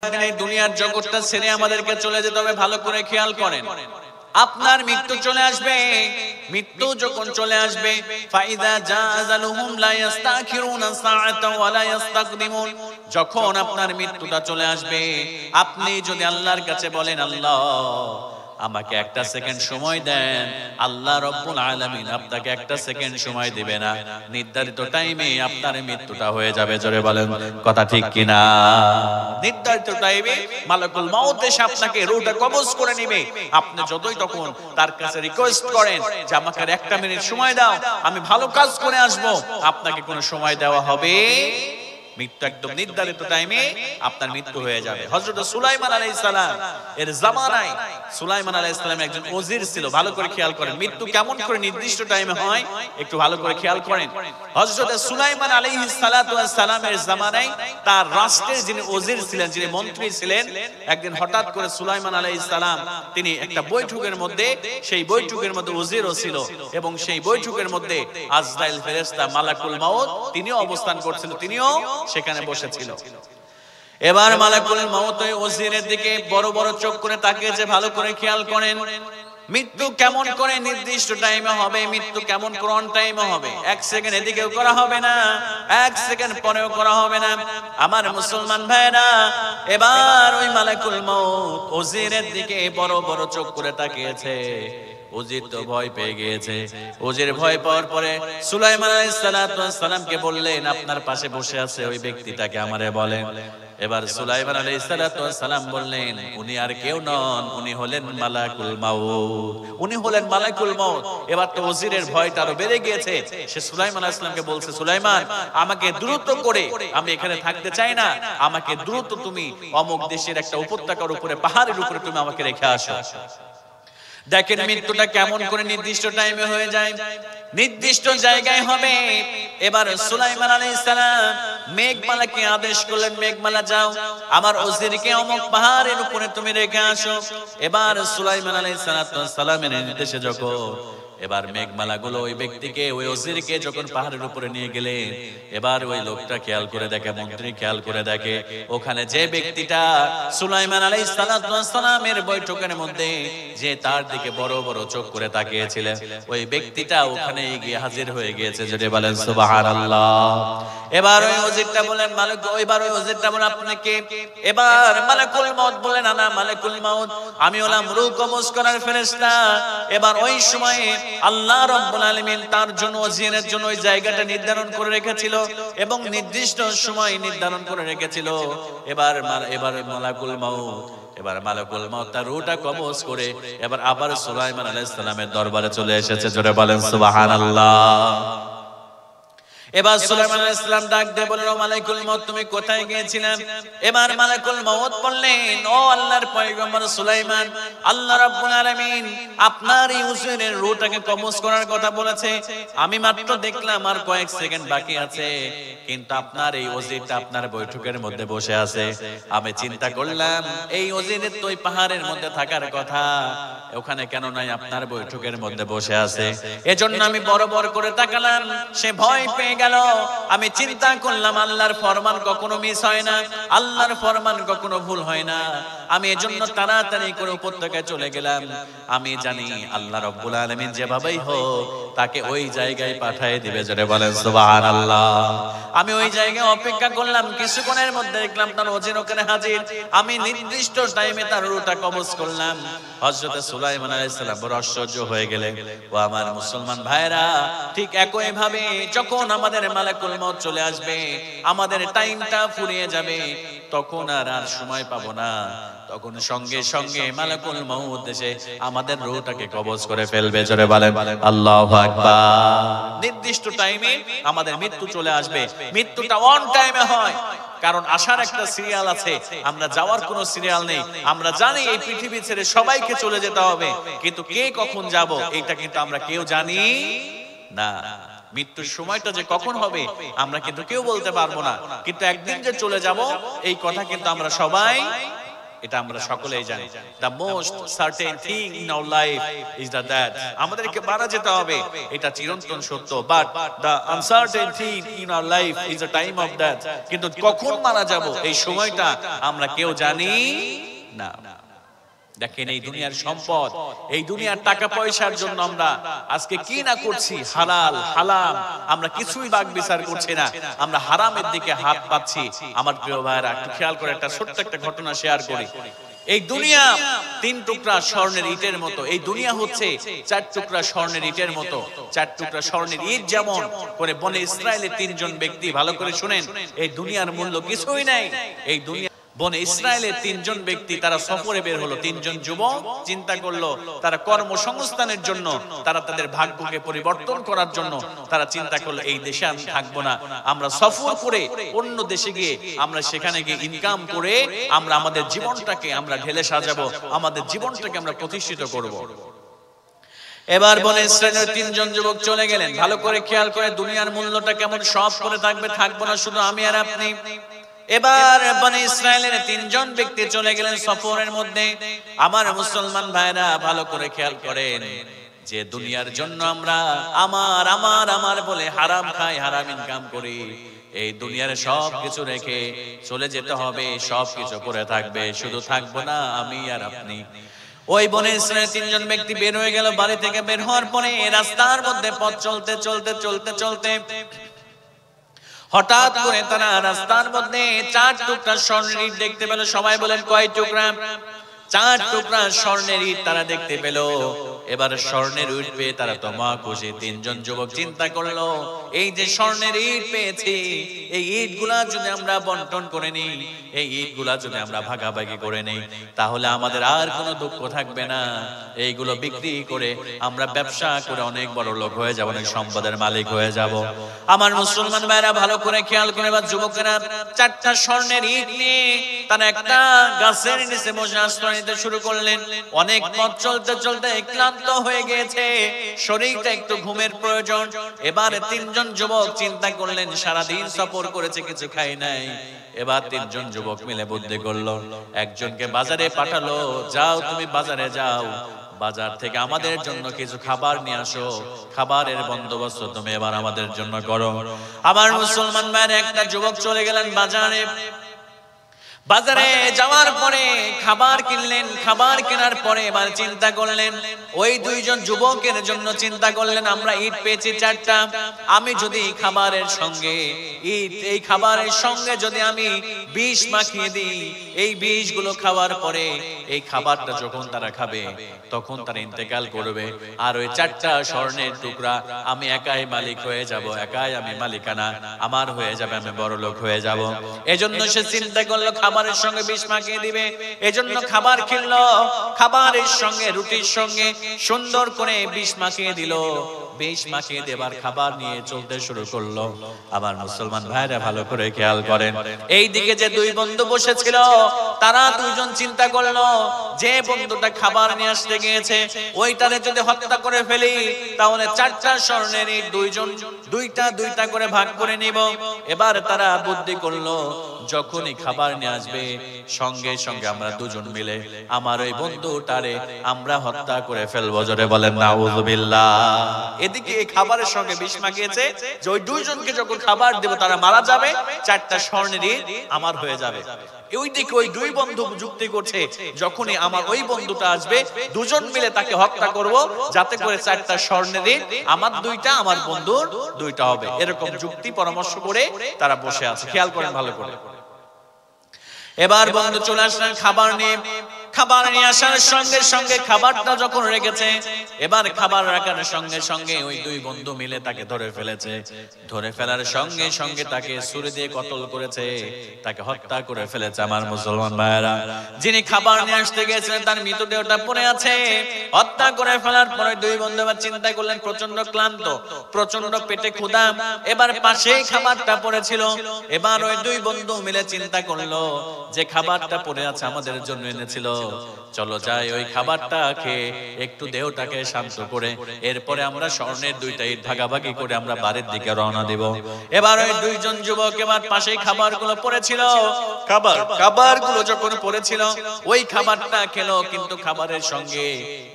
একদিন এই দুনিয়ার জগৎটা ছেড়ে আমাদেরকে চলে যেতে হবে, ভালো করে খেয়াল করেন। আপনার মৃত্যু চলে আসবে। মৃত্যু যখন চলে আসবে, ফাইদা জাযালুহুম লা ইস্তাখিরুনা সাআতাও ওয়া লা ইস্তাকদিমুন। যখন আপনার মৃত্যুটা চলে আসবে, আপনি যদি আল্লাহর কাছে বলেন, আল্লাহ আমাকে একটা সেকেন্ড সময় দেন, আল্লাহ রব্বুল আলামিন আপনাকে একটা সেকেন্ড সময় দিবে না। নির্ধারিত টাইমে আপনার মৃত্যুটা হয়ে যাবে। জোরে বলেন, কথা ঠিক কিনা? নির্ধারিত টাইমে মালাকুল মউত এসে আপনাকে রূহটা কবজ করে নেবে। আপনি যতই তখন তার কাছে রিকোয়েস্ট করেন যে আমাকে একটা মিনিট সময় দাও, আমি ভালো কাজ করে আসব, আপনাকে কোনো সময় দেওয়া হবে। মৃত্যু একদম নির্ধারিত টাইমে আপনার মৃত্যু হয়ে যাবে। হযরত সুলাইমান আলাইহিস সালাম এর জামানায়, সুলাইমান আলাইহিস সালাম একজন ওজির ছিল। ভালো করে খেয়াল করেন মৃত্যু কেমন করে নির্দিষ্ট টাইমে হয়, একটু ভালো করে খেয়াল করেন। হযরত সুলাইমান আলাইহিস সালাতু ওয়াস সালামের জামানায় তার রাষ্ট্রের যিনি ওজির ছিলেন, যিনি মন্ত্রী ছিলেন, একদিন হঠাৎ করে সুলাইমান আলাইহিস সালাম তিনি একটা বৈঠকের মধ্যে, সেই বৈঠকের মধ্যে ওজিরও ছিল এবং সেই বৈঠকের মধ্যে আজরাইল ফেরেশতা মালাকুল মউত তিনিও অবস্থান করছিল, তিনিও সেখানে বসেছিল। এবার মালাকুল মউত ওই ওজিরের দিকে বড় বড় চোখ করে তাকিয়েছে। ভালো করে খেয়াল করেন মৃত্যু কেমন করে নির্দিষ্ট টাইমে হবে, মৃত্যু কেমন কোন টাইমে হবে। এক সেকেন্ড এদিকেও করা হবে না, এক সেকেন্ড পরেও করা হবে না। আমার মুসলমান ভাইরা, এবার ওই মালাকুল মউত ওজিরের দিকে বড় বড় চোখ করে তাকিয়েছে। ওজির তো ভয় পেয়ে গিয়েছে। ওজির ভয় পাওয়ার পরে সুলাইমান আলাইহিস সালামকে বললেন, আপনার পাশে বসে আছে ওই ব্যক্তিটাকে আমারে বলেন। এবার সুলাইমান আলাইহিস সালাম বললেন, উনি আর কেউ নন, উনি হলেন মালাকুল মউত, উনি হলেন মালাকুল মউত। এবার তো ওজিরের ভয়টা আরো বেড়ে গিয়েছে। সে সুলাইমান আলাইহিস সালামকে বলছে, সুলাইমান আমাকে দ্রুত করে, আমি এখানে থাকতে চাই না, আমাকে দ্রুত তুমি অমুক দেশের একটা উপত্যকার উপরে, পাহাড়ের উপরে তুমি আমাকে রেখে আসো। দেখেন মৃত্যুটা কেমন করে নির্দিষ্ট টাইমে হয়ে যায়, নির্দিষ্ট জায়গায় হবে। এবার সুলাইমান আলাইহিস সালাম মেঘমালাকে আদেশ করলেন, মেঘমালা যাও আমার ওজিরকে অমুক পাহাড়ের উপরে তুমি রেখে আসো। এবার সুলাইমান আলাইহিস সালামের নির্দেশে যখন এবার মেঘমালা গুলো ওই ব্যক্তিকে, ওই ওজিরকে যখন পাহাড়ের উপরে নিয়ে গেলেন, এবার ওই লোকটা খেয়াল করে দেখে, মন্ত্রী খেয়াল করে দেখে, ওখানে যে ব্যক্তিটা সুলাইমান আলাইহিস সালামের বৈঠকের মধ্যে যে তার দিকে বড় বড় চোখ করে তাকিয়েছিলেন, ওই ব্যক্তিটা ওখানে গিয়ে হাজির হয়ে গিয়েছে। যদি বলেন সুবহানাল্লাহ। এবার ওই ওজিরটা বলেন, মালিক, এবার ওই ওজিরটা বলেন, আপনি কে? এবার মালাকুল মউত বলেন, আনা মালাকুল মউত, আমি হলাম রূহ কবজ করার ফেরেশতা। এবার ওই সময়ে আল্লাহ রাব্বুল আলামিন তার জন্য, ওজিরের জন্য ওই জায়গাটা নির্ধারণ করে রেখেছিল এবং নির্দিষ্ট সময় নির্ধারণ করে রেখেছিল। এবার মালাকুল মউত তার রূহটা কবজ করে এবার আবার সুলাইমান আলাইহিস সালামের দরবারে চলে এসেছে। জোরে বলেন সুবহানাল্লাহ। এবার সুলাইমান আলাইহিস সালাম ডাক দিয়ে বললেন, ও মালাকুল মউত তুমি কোথায় গিয়েছিলেন? এবার মালাকুল মউত বললেন, ও আল্লাহর পয়গম্বর সুলাইমান, আল্লাহ রাব্বুল আলামিন আপনার এই ওজিরের রূহটাকে কবজ করার কথা বলেছে। আমি মাত্র দেখলাম আর কয়েক সেকেন্ড বাকি আছে, কিন্তু আপনার এই ওজিরটা আপনার বৈঠকের মধ্যে বসে আছে। আমি চিন্তা করলাম এই ওজিরের তো ওই পাহাড়ের মধ্যে থাকার কথা, ওখানে কেন নাই, আপনার বৈঠকের মধ্যে বসে আছে। এজন্য আমি বড় বড় করে তাকালাম, সে ভয় পেয়ে গেল। আমি চিন্তা করলাম আল্লাহর ফরমান কখনো মিস হয় না, আল্লাহর ফরমান কখনো ভুল হয় না। আমি এজন্য তাড়াতাড়ি করে উপত্যকায় চলে গেলাম। আমি জানি আল্লাহ রাব্বুল আলামিন যেভাবেই হোক তাকে ওই জায়গায় পাঠিয়ে দিবে। জোরে বলেন সুবহানাল্লাহ। আমি ওই জায়গায় অপেক্ষা করলাম, কিছুক্ষণের মধ্যে দেখলাম তার ওজির ওখানে হাজির। আমি নির্দিষ্ট টাইমে তার রূহটা কবজ করলাম। হযরত সুলাইমান আলাইহিস সালাম বড় আশ্চর্য হয়ে গেলেন। ও আমার মুসলমান ভাইরা, ঠিক একই ভাবে যখন আমাদের মালাকুল মউত চলে আসবে, আমাদের টাইমটা ফুরিয়ে যাবে, তখন আর সময় পাবো না, তখন সঙ্গে সঙ্গে মালাকুল মউত এসে আমাদের রূহটাকে কবজ করে ফেলবে। জোরে বলেন আল্লাহু আকবার। নির্দিষ্ট টাইমে আমাদের মৃত্যু চলে আসবে। মৃত্যুটা অন টাইমে হয়, কারণ আসার একটা সিরিয়াল আছে, আমরা যাওয়ার কোনো সিরিয়াল নেই। আমরা জানি এই পৃথিবী ছেড়ে সবাইকে চলে যেতে হবে, কিন্তু কে কখন যাব এটা কিন্তু আমরা কেউ জানি না। মৃত্যুর সময়টা যে কখন হবে আমরা কিন্তু কেউ বলতে পারবো না, কিন্তু একদিন যে চলে যাব এই কথা কিন্তু আমরা সবাই এটা আমরা সকলেই জানি। The most certain thing in our life is that, আমাদেরকে মারা যেতে হবে, এটা চিরন্তন সত্য। But the uncertain thing in our life is the time of death, কিন্তু কখন মারা যাব এই সময়টা আমরা কেউ জানি না। দেখেন এই দুনিয়ার সম্পদ, এই দুনিয়ার টাকা পয়সার জন্য আমরা আজকে কি না করছি, হালাল হালাম আমরা কিছুই বাগ বিচার করছি না, আমরা হারামের দিকে হাত পাচ্ছি। আমার প্রিয় ভাইরা একটু খেয়াল করে একটা ছোট্ট একটা ঘটনা শেয়ার করি। এই দুনিয়া 3 টুকরা স্বর্ণের ইটের মতো, এই দুনিয়া হচ্ছে 4 টুকরা স্বর্ণের ইটের মতো। 4 টুকরা স্বর্ণের ইট যেমন করে বনে ইসরায়েলের 3 জন ব্যক্তি, ভালো করে শুনেন, এই দুনিয়ার মূল্য কিছুই নাই। এই দুনিয়া বনে ইসরায়েলের 3 জন ব্যক্তি তারা সফরে বের হলো, 3 জন যুবক চিন্তা করলো তারা কর্মসংস্থানের জন্য, তারা তাদের ভাগ্যকে পরিবর্তন করার জন্য তারা চিন্তা করলো এই দেশে আমি থাকবো না, আমরা সফর করে অন্য দেশে গিয়ে আমরা সেখানে গিয়ে ইনকাম করে আমরা আমাদের জীবনটাকে আমরা ঢেলে সাজাবো, আমাদের জীবনটাকে আমরা প্রতিষ্ঠিত করব। এবার বনে ইসরায়েলের 3 জন যুবক চলে গেলেন। ভালো করে খেয়াল করে, দুনিয়ার মূল্যটা কেমন সব করে থাকবে, থাকবো না শুধু আমি আর আপনি। এবার বনে ইসরায়েলের 3 জন ব্যক্তি চলে গেলেন সফরের মধ্যে। আমার মুসলমান ভাইরা ভালো করে খেয়াল করেন, যে দুনিয়ার জন্য আমরা আমার আমার আমার বলে হারাম খাই, হারাম ইনকাম করি, এই দুনিয়ার সব কিছু রেখে চলে যেতে হবে, সব কিছু করে থাকবে, শুধু থাকবো না আমি আর আপনি। ওই বনে ইসরায়েলের 3 জন ব্যক্তি বের হয়ে গেল। বাড়ি থেকে বের হওয়ার পরে রাস্তার মধ্যে পথ চলতে চলতে চলতে চলতে হঠাৎ করে তারা রাস্তার মধ্যে 4 টুকরা স্বর্ণের ইট দেখতে পেল। সবাই বলেন কয় টুকরা? 4 টুকরা স্বর্ণের ইট তারা দেখতে পেল। এবার স্বর্ণের ইট পেয়ে তারা তোমা খুশি। 3 জন যুবক চিন্তা করলো, এই যে স্বর্ণের ইট পেয়েছি, এই ইটগুলা যদি আমরা বন্টন করে নিই, এই ইটগুলা যদি আমরা ভাগাভাগি করে নেই, তাহলে আমাদের আর কোনো দুঃখ থাকবে না। এইগুলো বিক্রি করে আমরা ব্যবসা করে অনেক বড় লোক হয়ে যাব, অনেক সম্পদের মালিক হয়ে যাব। আমার মুসলমান ভাইরা ভালো করে খেয়াল করে, এবার যুবকেরা 4টা স্বর্ণের ইট নিয়ে তারা একটা গাছের নিচে বসে আশ্রয় নিতে শুরু করলেন। অনেক পথ চলতে চলতে ক্লান্ত হয়ে গেছে, শরীরটা একটু ঘুমের প্রয়োজন। এবার 3 জন যুবক চিন্তা করলেন, সারাদিন সফর করেছে, কিছু খাই নাই। এবার 3 জন যুবক মিলে বুদ্ধি করলো, একজনকে বাজারে পাঠালো, যাও তুমি বাজারে যাও, বাজার থেকে আমাদের জন্য কিছু খাবার নিয়ে আসো, খাবারের বন্দোবস্ত তুমি এবার আমাদের জন্য করো। আমার মুসলমান ভাইয়ের একটা যুবক চলে গেলেন বাজারে। বাজারে যাওয়ার পরে খাবার কিনলেন। খাবার কেনার পরে এবার চিন্তা করলেন, ওই 2 জন যুবকের জন্য চিন্তা করলেন, আমরা ইট পেয়েছি 4টা, আমি যদি খাবারের সঙ্গে ইট, এই খাবারের সঙ্গে যদি আমি বিষ মাখিয়ে দিই, এই বিষগুলো খাওয়ার পরে এই খাবারটা যখন তারা খাবে তখন তারা ইন্তেকাল করবে, আর ওই 4টা স্বর্ণের টুকরা আমি একাই মালিক হয়ে যাব, একাই আমি মালিকানা আমার হয়ে যাবে, আমি বড় লোক হয়ে যাব। এজন্য সে চিন্তা করলো খাবারের সঙ্গে বিষ মাখিয়ে দিবে। এজন্য খাবার কিনলো, খাবারের সঙ্গে রুটির সঙ্গে সুন্দর করে বিষ মাখিয়ে দিল। বিষ মাখিয়ে দেবার খাবার নিয়ে চলতে শুরু করলো। আবার মুসলমান ভাইরা ভালো করে খেয়াল করেন, এই দিকে যে 2 বন্ধু বসেছিল, তারা 2 জন চিন্তা করলো, যে বন্ধুটা খাবার নিয়ে আসতে গিয়েছে ওইটারে যদি হত্যা করে ফেলি, তাহলে 4টা স্বর্ণের ইট 2 জন 2টা করে ভাগ করে নিব। এবার তারা বুদ্ধি করলো, যখনই খাবার নিয়ে আসবে সঙ্গে সঙ্গে আমরা 2 জন মিলে আমার ওই বন্ধুটারে আমরা হত্যা করে ফেলবো। জোরে বলেন নাউযুবিল্লাহ। এদিকে এই খাবারের সঙ্গে বিষ মাখিয়েছে, যে ওই 2 জনকে যখন খাবার দেব তারা মারা যাবে, 4টা স্বর্ণের ইট আমার হয়ে যাবে। ওই দিকে ওই 2 বন্ধু যুক্তি করছে, যখনই আমার ওই বন্ধুটা আসবে 2 জন মিলে তাকে হত্যা করব, যাতে করে 4টা স্বর্ণের ইট আমার 2টা, আমার বন্ধুর 2টা হবে। এরকম যুক্তি পরামর্শ করে তারা বসে আছে। খেয়াল করেন ভালো করে। এবার বন্ধু চলে আসলেন খাবার নিয়ে। খাবার নিয়ে আসার সঙ্গে সঙ্গে খাবারটা যখন রেখেছে, এবার খাবার রাখার সঙ্গে সঙ্গে ওই 2 বন্ধু মিলে তাকে ধরে ফেলেছে। ধরে ফেলার সঙ্গে সঙ্গে তাকে ছুরি দিয়ে কতল করেছে, তাকে হত্যা করে ফেলেছে। আমার মুসলমান ভাইরা, যিনি খাবার নিয়ে আসতে গিয়েছিলেন তার মৃতদেহটা পড়ে আছে। হত্যা করে ফেলার পরে 2 বন্ধু আবার চিন্তা করলেন, প্রচন্ড ক্লান্ত, প্রচন্ড পেটে ক্ষুধা, এবার পাশেই খাবারটা পড়েছিল। এবার ওই 2 বন্ধু মিলে চিন্তা করলো, যে খাবারটা পড়ে আছে আমাদের জন্য এনেছিল, চলো যাই ওই খাবারটা খেয়ে একটু দেহটাকে শান্ত করে এরপরে আমরা স্বর্ণের 2টা ইট ভাগাভাগি করে আমরা বাড়ির দিকে রওনা দেব। এবার ওই 2জন যুবক এবার পাশেই খাবারগুলো পড়েছিল, খাবারগুলো যখন পড়েছিল ওই খাবারটা খেলো, কিন্তু খাবারের সঙ্গে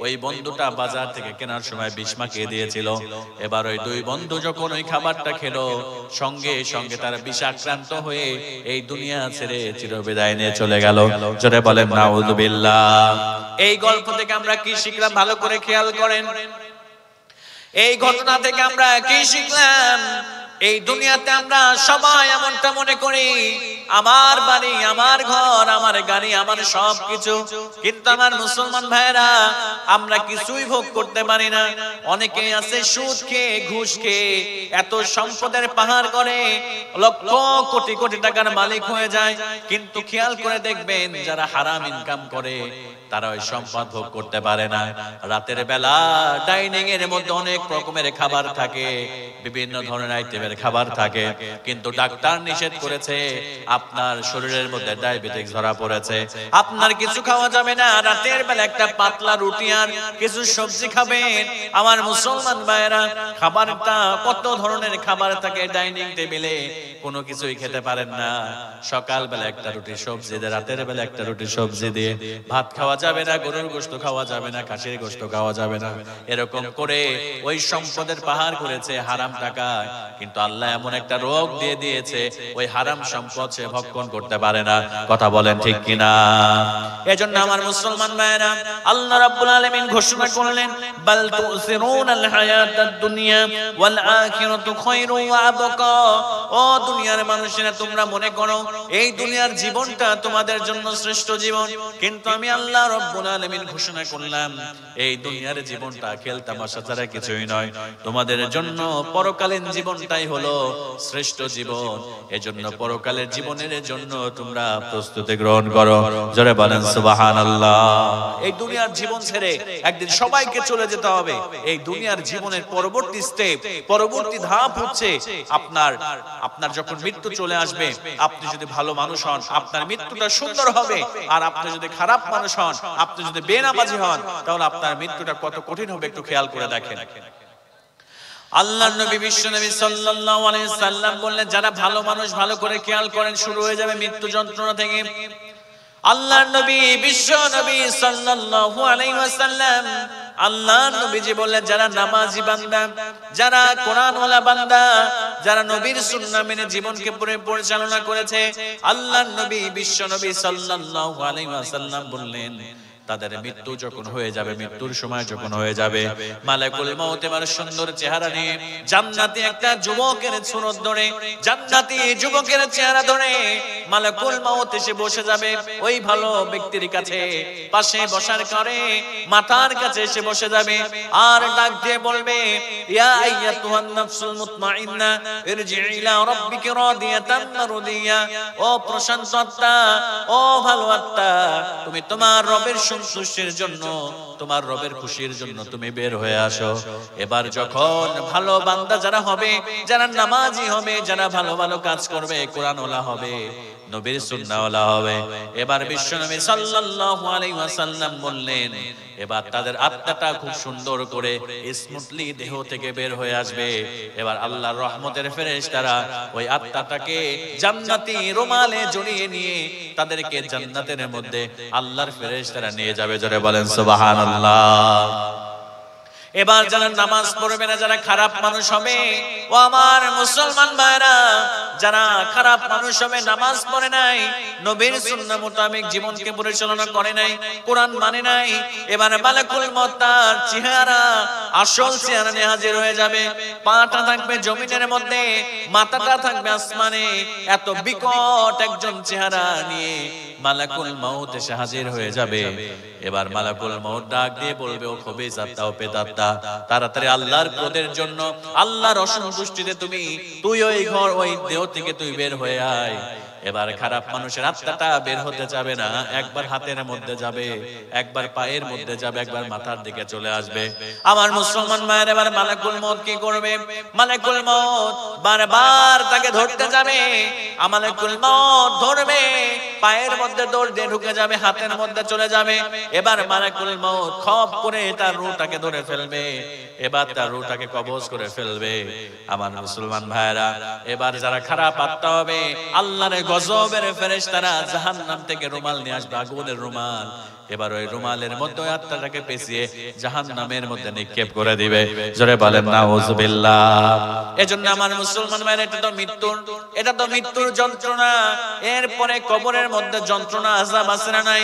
ওই বন্ধুটা বাজার থেকে কেনার সময় বিষ মাখিয়ে দিয়েছিল। এবার ওই 2 বন্ধু যখন ওই খাবারটা খেলো সঙ্গে সঙ্গে তারা বিষাক্রান্ত হয়ে এই দুনিয়া ছেড়ে চিরবিদায় নিয়ে চলে গেল। জোরে বলেন নাউযুবিল্লাহ। এই গল্প থেকে আমরা কি শিখলাম ভালো করে খেয়াল করেন। এই ঘটনা থেকে আমরা কি শিখলাম? এই দুনিয়াতে আমরা সবাই এমনটা মনে করি আমার বাড়ি, আমার ঘর, আমার গাড়ি, আমার সবকিছু, কিন্তু আমার মুসলমান ভাইরা আমরা কিছুই ভোগ করতে পারি না। অনেকেই আছে সুদ খেয়ে ঘুষ খেয়ে এত সম্পদের পাহাড় করে লক্ষ কোটি কোটি টাকার মালিক হয়ে যায়, কিন্তু খেয়াল করে দেখবেন যারা হারাম ইনকাম করে তারা ওই সম্পদ ভোগ করতে পারে না। রাতের বেলা ডাইনিং এর মধ্যে অনেক রকমের খাবার থাকে, বিভিন্ন ধরনের আইটেমের খাবার থাকে, কিন্তু ডাক্তার নিষেধ করেছে আপনার শরীরের মধ্যে ডায়াবেটিস ধরা পড়েছে, আপনার কিছু খাওয়া যাবে না। রাতের বেলা একটা পাতলা রুটি আর কিছু সবজি খাবেন। আমার মুসলমান ভাইয়েরা খাবারটা কত ধরনের খাবার থাকে ডাইনিং টেবিলে, কোনো কিছুই খেতে পারেন না। সকাল বেলা একটা রুটি সবজি দিয়ে, রাতের বেলা একটা রুটি সবজি দিয়ে ভাত খাওয়া যাবে না, গরুর গোশত খাওয়া যাবে না, খাসির গোশত খাওয়া যাবে না। এরকম করে ওই সম্পদের পাহাড় করেছে হারাম টাকায়, কিন্তু আল্লাহ এমন একটা রোগ দিয়ে দিয়েছে ওই হারাম সম্পদ সে ভক্ষণ করতে পারে না। কথা বলেন ঠিক কিনা? এজন্য আমার মুসলমান ভাইরা আল্লাহ রাব্বুল আলামিন ঘোষণা করলেন বাল তুসিরুনাল হায়াতাদ দুনিয়া ওয়াল আখিরাতু খায়রুন ওয়া আবকা। ও দুনিয়ার মানুষেরা তোমরা মনে করো এই দুনিয়ার জীবনটা তোমাদের জন্য শ্রেষ্ঠ জীবন, কিন্তু আমি আল্লাহ রাব্বুল আলামিন ঘোষণা করলাম এই দুনিয়ার জীবনটা খেলতামাশা ছাড়া কিছুই নয়, তোমাদের জন্য পরকালীন জীবনটাই হলো শ্রেষ্ঠ জীবন। এজন্য পরকালের জীবনের জন্য তোমরা প্রস্তুতি গ্রহণ করো। জোরে বলেন সুবহানাল্লাহ। এই দুনিয়ার জীবন ছেড়ে একদিন সবাইকে চলে যেতে হবে। এই দুনিয়ার জীবনের পরবর্তী স্টেপ, পরবর্তী ধাপ হচ্ছে আপনার যখন মৃত্যু চলে আসবে, আপনি যদি ভালো মানুষ হন আপনার মৃত্যুটা সুন্দর হবে, আর আপনি যদি খারাপ মানুষ হন, আপনি যদি বেনামাজি হন, তাহলে আপনার মৃত্যুটা কত কঠিন হবে একটু খেয়াল করে দেখেন। আল্লাহর নবী বিশ্ব নবী সাল্লাল্লাহু আলাইহি সাল্লাম বললেন যারা ভালো মানুষ ভালো করে খেয়াল করেন শুরু হয়ে যাবে মৃত্যু যন্ত্রণা থেকে। আল্লাহর নবী বিশ্ব নবী সাল্লাল্লাহু আলাইহি ওয়াসাল্লাম আল্লাহর নবীজি বললেন যারা নামাজি বান্দা, যারা কোরআনওয়ালা বান্দা, যারা নবীর সুন্নাহ মেনে জীবনকে পরিচালনা করেছে, আল্লাহর নবী বিশ্ব নবী সাল্লাল্লাহু আলাইহি ওয়াসাল্লাম বললেন তাদের মৃত্যু যখন হয়ে যাবে, মৃত্যুর সময় যখন হয়ে যাবে, মালাকুল মউত এবার সুন্দর চেহারা নিয়ে জান্নাতি একটা যুবকের সুরত ধরে, জান্নাতি যুবকের চেহারা ধরে মালাকুল মউত এসে বসে যাবে ওই ভালো ব্যক্তির কাছে, পাশে বসার করে মাথার কাছে এসে বসে যাবে আর ডাক দিয়ে বলবে ইয়া আইয়াতুহান নাফসুল মুতমাইন্না ইরজিই ইলা রাব্বিকি রাদিয়াতান মারদিয়া। ও প্রশান্ত আত্মা, ও ভালো আত্মা, তুমি তোমার রবের সন্তুষ্টির জন্য, তোমার রবের খুশির জন্য তুমি বের হয়ে আসো। এবার যখন ভালো বান্দা যারা হবে, যারা নামাজি হবে, যারা ভালো ভালো কাজ করবে, কোরআনওয়ালা হবে, নবীর সুন্নাহওয়ালা হবে, এবার বিশ্বনবী সাল্লাল্লাহু আলাইহি ওয়াসাল্লাম বললেন এবার তাদের আত্মাটা খুব সুন্দর করে স্মুথলি দেহ থেকে বের হয়ে আসবে। এবার আল্লাহর রহমতের ফেরেশতারা ওই আত্মাটাকে জান্নাতি রুমালে জড়িয়ে নিয়ে তাদেরকে জান্নাতের মধ্যে আল্লাহর ফেরেশতারা নিয়ে যাবে। জোরে বলেন সুবহানাল্লাহ। এবার যারা নামাজ পড়বে না, যারা খারাপ মানুষ হবে, ও আমার মুসলমান ভাইরা, যারা খারাপ মানুষ হবে, নামাজ পড়ে নাই, নবীর সুন্নাহ মোতাবেক জীবনকে পরিচালনা করে নাই, কোরআন মানে নাই, এবার মালাকুল মউত তার চেহারা, আসল চেহারা নিয়ে হাজির হয়ে যাবে। পাটা থাকবে জমিনের মধ্যে, মাথাটা থাকবে আসমানে, এত বিকট একজন চেহারা নিয়ে মালাকুল মউত এসে হাজির হয়ে যাবে। এবার মালাকুল মউত ডাক দিয়ে বলবে ও খবিস আত্মা, ও পেতাত্তা, তাড়াতাড়ি আল্লাহর ক্রোধের জন্য, আল্লাহর অসন্তুষ্টিতে তুই ওই ঘর, ওই দেহ থেকে তুই বের হয়ে আয়। এবার খারাপ মানুষের আত্মাটা বের হতে যাবে না, একবার হাতের মধ্যে যাবে, একবার পায়ের মধ্যে যাবে, একবার মাথার দিকে চলে আসবে। আমার মুসলমান মায়ের এবার মালাকুল মউত কি করবে? মালাকুল মউত বারবার তাকে ধরতে যাবে। মালাকুল মউত ধরবে, পায়ের মধ্যে দৌড় দিয়ে ঢুকে যাবে, হাতের মধ্যে চলে যাবে। এবার মালাকুল মউত খপ করে তার রূহটাকে ধরে ফেলবে, এবার তার রূহটাকে কবজ করে ফেলবে। আমার মুসলমান ভাইরা, এবার যারা খারাপ আত্মা হবে, আল্লাহর গজবের ফেরেশতারা জাহান্নাম থেকে রুমাল নিয়ে আসবে, আগুনের রুমাল। এবার ওই রুমালের মধ্যে ওই আত্মাটাকে পেঁচিয়ে জাহান্নামের মধ্যে নিক্ষেপ করে দিবে। জোরে বলেন নাউজুবিল্লাহ। এজন্য আমার মুসলমান ভাইরা, এটা তো মৃত্যুর যন্ত্রণা। এরপরে কবরের মধ্যে যন্ত্রণা, আযাব আছে না নাই?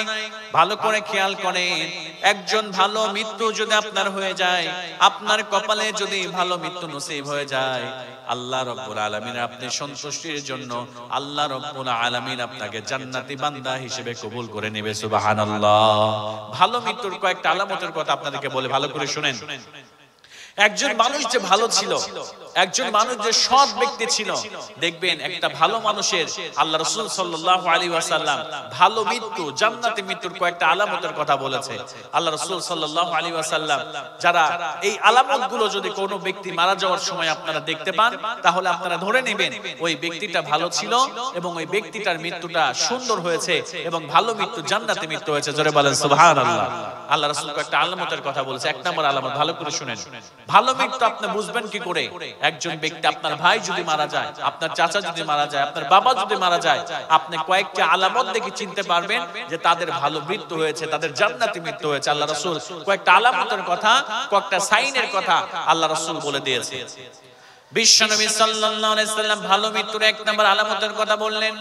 ভালো করে খেয়াল করেন। একজন ভালো মৃত্যু যদি আপনার হয়ে যায়, আপনার কপালে যদি ভালো মৃত্যু নসিব হয়ে যায়, আল্লাহ রাব্বুল আলামিন আপনি সন্তুষ্টির জন্য আল্লাহ রাব্বুল আলামিন আপনাকে জান্নাতি বান্দা হিসেবে কবুল করে নেবে। সুবহানাল্লাহ। ভালো মৃত্যুর কয়েকটা আলামতের কথা আপনাদেরকে বলে ভালো করে শুনেন। একজন মানুষ যে ভালো ছিল, একজন মানুষ যে সৎ ব্যক্তি ছিল, দেখবেন একটা ভালো মানুষের আল্লাহ রাসূল সাল্লাল্লাহু আলাইহি ওয়াসাল্লাম ভালো মৃত্যু, জান্নাতি মৃত্যুর কয়েকটা আলামতের কথা বলেছে। আল্লাহ রাসূল সাল্লাল্লাহু আলাইহি ওয়াসাল্লাম যারা এই আলামতগুলো যদি কোনো ব্যক্তি মারা যাওয়ার সময় আপনারা দেখতে পান, তাহলে আপনারা ধরে নেবেন ওই ব্যক্তিটা ভালো ছিল এবং ওই ব্যক্তিটার মৃত্যুটা সুন্দর হয়েছে এবং ভালো মৃত্যু, জান্নাতি মৃত্যু হয়েছে। জোরে বলেন সুবহানাল্লাহ। আল্লাহ রাসূল কয়েকটা আলামতের কথা বলেছে। এক নম্বর আলামত, ভালো করে শুনেন। ভালো মৃত্যু আপনি বুঝবেন কি করে? একজন ব্যক্তি, আপনার ভাই যদি মারা যায়, আপনার চাচা যদি মারা যায়, আপনার বাবা যদি মারা যায়, আপনি কয়েকটা আলামত দেখে চিনতে পারবেন যে তাদের ভালো মৃত্যু হয়েছে, তাদের জান্নাতি মৃত্যু হয়েছে। আল্লাহ রাসূল কয়েকটা আলামতের কথা, কয়েকটা সাইনের কথা আল্লাহ রাসূল বলে দিয়েছে। বিশ্বনবী সাল্লাল্লাহু আলাইহি সাল্লাম ভালো মৃত্যুর এক নম্বর আলামতের কথা বললেন।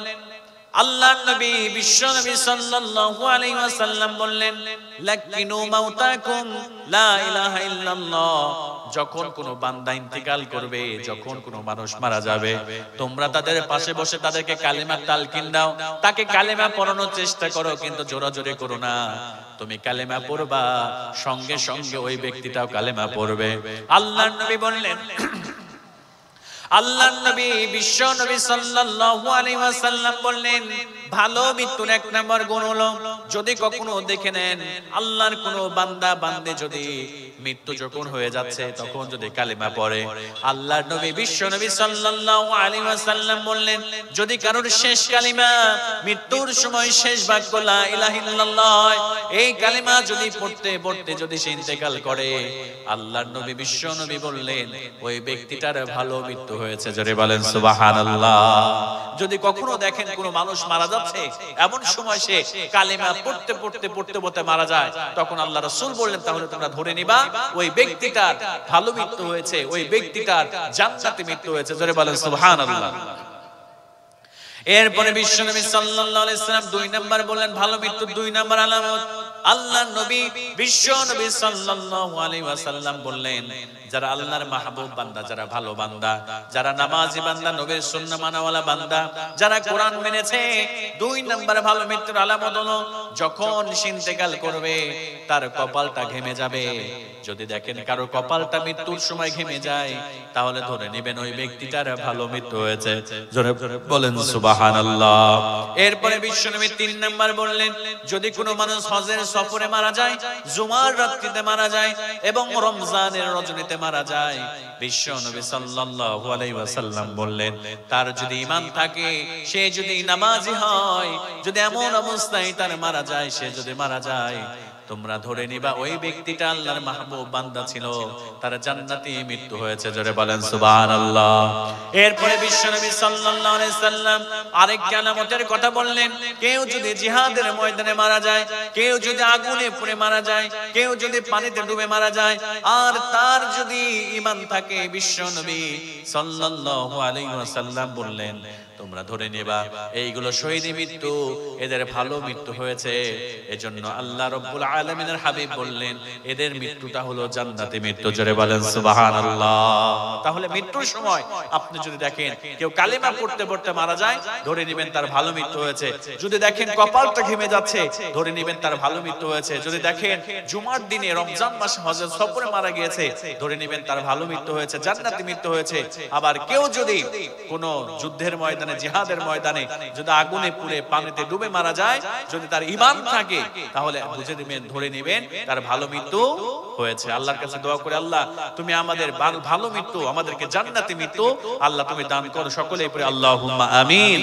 আল্লাহর নবী বিশ্বনবী সাল্লাল্লাহু আলাইহি ওয়াসাল্লাম বললেন, লাকিনু মাউতাকুম লা ইলাহা ইল্লাল্লাহ। যখন কোনো বান্দা ইন্তেকাল করবে, যখন কোনো মানুষ মারা যাবে, তোমরা তাদের পাশে বসে তাদেরকে কালিমা তালকিন দাও, তাকে কালিমা পড়ানোর চেষ্টা করো, কিন্তু জোরাজোরি করো না। তুমি কালিমা পড়বা, সঙ্গে সঙ্গে ওই ব্যক্তিটাও কালিমা পড়বে। আল্লাহর নবী বললেন, আল্লাহর নবী বিশ্ব নবী সাল্লাল্লাহু আলাইহি ওয়াসাল্লাম বললেন, ভালো মৃত্যুর এক নম্বর গুণ হলো, যদি কখনো দেখে নেন আল্লাহর কোনো বান্দা বান্দে যদি মৃত্যু যখন হয়ে যাচ্ছে তখন যদি কালিমা পড়ে, আল্লাহর নবী বিশ্ব নবী সাল্লাল্লাহু আলাইহি ওয়াসাল্লাম বললেন, যদি কারোর শেষ কালিমা, মৃত্যুর সময় শেষ বাক্য লা ইলাহা ইল্লাল্লাহ, এই কালিমা যদি পড়তে পড়তে যদি সে ইন্তেকাল করে, আল্লাহর নবী বিশ্ব নবী বললেন ওই ব্যক্তিটার ভালো মৃত্যু হয়েছে। জোরে বলেন সুবহানাল্লাহ। যদি কখনো দেখেন কোনো মানুষ মারা যাচ্ছে, এমন সময় সে কালিমা পড়তে পড়তে পড়তে পড়তে মারা যায়, তখন আল্লাহ রাসূল বললেন তাহলে তোমরা ধরে নিবা ওই ব্যক্তিটার ভালো মৃত্যু হয়েছে, ওই ব্যক্তিটার জান্নাতি মৃত্যু হয়েছে। জোরে বলেন সুবহানাল্লাহ। এরপরে বিশ্বনবী সাল্লাল্লাহু আলাইহি সাল্লাম দুই নাম্বার বললেন ভালো মৃত্যুর দুই নাম্বার আলামত। আল্লাহর নবী বিশ্বনবী সাল্লাল্লাহু আলাইহি ওয়াসাল্লাম বললেন, যারা আল্লাহর মাহবুব বান্দা, যারা ভালো বান্দা, যারা নামাজি বান্দা, নবীর সুন্নাহ মানাওয়ালা বান্দা, যারা কোরআন মেনেছে, দুই নাম্বার ভালো মৃত্যুর আলামত হলো যখন সে ইন্তেকাল করবে তার কপালটা ঘেমে যাবে। যদি দেখেন কারো কপালটা মৃত্যুর সময় ঘেমে যায়, তাহলে ধরে নেবেন ওই ব্যক্তিটার ভালো মৃত্যু হয়েছে। জোরে বলেন সুবহানাল্লাহ। এরপরে বিশ্বনবী তিন নাম্বার বললেন, যদি কোনো মানুষ হজের সফরে মারা যায়, জুমার রাত্রিতে মারা যায় এবং রমজানের রজনীতে মারা যায়, বিশ্বনবী সাল্লাল্লাহু আলাইহি ওয়াসাল্লাম বললেন তার যদি ঈমান থাকে, সে যদি নামাজি হয়, যদি এমন অবস্থায় তার মারা যায়, সে যদি মারা যায়, তোমরা ধরে নিবা ওই ব্যক্তিটা আল্লাহর মাহবুব বান্দা ছিল, তার জান্নাতি মৃত্যু হয়েছে। জোরে বলেন সুবহানাল্লাহ। এরপরে বিশ্বনবী সাল্লাল্লাহু আলাইহি সাল্লাম আরেকটা আলামতের কথা বললেন, কেউ যদি জিহাদের ময়দানে মারা যায়, কেউ যদি আগুনে পুড়ে মারা যায়, কেউ যদি পানিতে ডুবে মারা যায়, আর তার যদি ঈমান থাকে, বিশ্বনবী সাল্লাল্লাহু আলাইহি ওয়াসাল্লাম বললেন তোমরা ধরে নেবা এইগুলো শহীদি মৃত্যু, এদের ভালো মৃত্যু হয়েছে। এজন্য আল্লাহ রাব্বুল আলামিনের হাবিব বললেন এদের মৃত্যুটা হলো জান্নাতি মৃত্যু। জোরে বলেন সুবহানাল্লাহ। তাহলে মৃত্যুর সময় আপনি যদি দেখেন কেউ কালিমা পড়তে পড়তে মারা যায়, ধরে নেবেন তার ভালো মৃত্যু হয়েছে। যদি দেখেন কপালটা ঘেমে যাচ্ছে, ধরে নেবেন তার ভালো মৃত্যু হয়েছে। যদি দেখেন জুমার দিনে রমজান মাসে হজের সফরে মারা গিয়েছে, ধরে নেবেন তার ভালো মৃত্যু হয়েছে, জান্নাতি মৃত্যু হয়েছে। আবার কেউ যদি কোনো যুদ্ধের ময়দানে ময়দানে, জিহাদের ময়দানে যদি আগুনে পুড়ে পানিতে ডুবে মারা যায়, যদি তার ঈমান থাকে তাহলে বুঝে নেবেন, ধরে নেবেন তার ভালো মৃত্যু হয়েছে। আল্লাহর কাছে দোয়া করে, আল্লাহ তুমি আমাদের ভালো মৃত্যু, আমাদেরকে জান্নাতি মৃত্যু আল্লাহ তুমি দান করো। সকলেই পড়ে আল্লাহুম্মা আমিন।